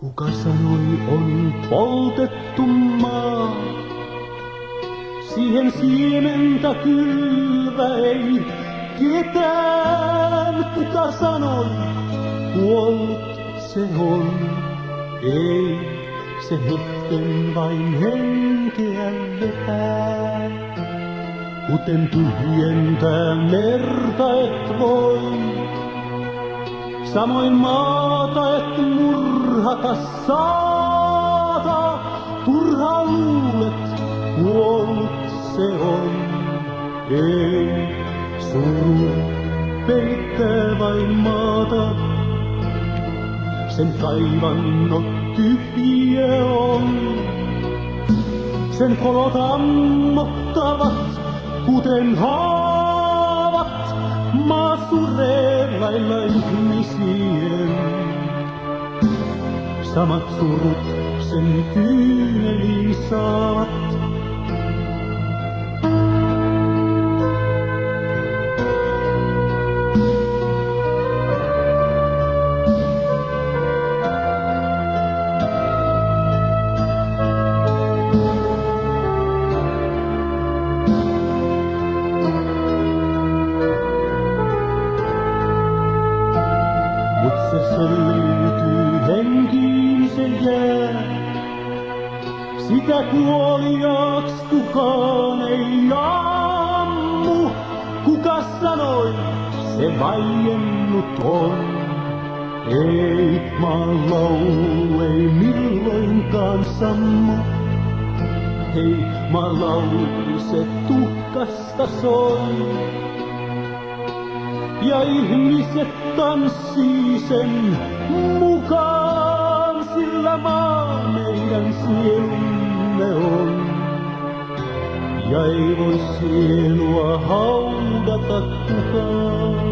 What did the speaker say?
Kuka sanoi on poltettu maa? Siihen siementä kylvä ei ketään. Kuka sanoi kuollut se on? Ei se hetken vain henkeä vetää. Kuten tyhjentää merta et voi, samoin maata et murhata saata. Turha luulet, kuollut se on. Ei suru peittää vain maata. Sen kaivannot tyhjiä on. Sen kolot ammottavat, kuten haavat. Maa suree lailla ihmisien. Samat surut sen kyyneliin saavat. Mut se selviytyy, henkiin se jää. Sitä kuoliaaks kukaan ei ammu. Kuka sanoi, se vaiennut on. Ei maan laulu, ei milloinkaan sammu. Hei, maan laulu, se tuhkasta soi. Ja ihmiset tanssii sen mukaan, sillä maa meidän sielumme on. Ja ei voi sielua haudata kukaan.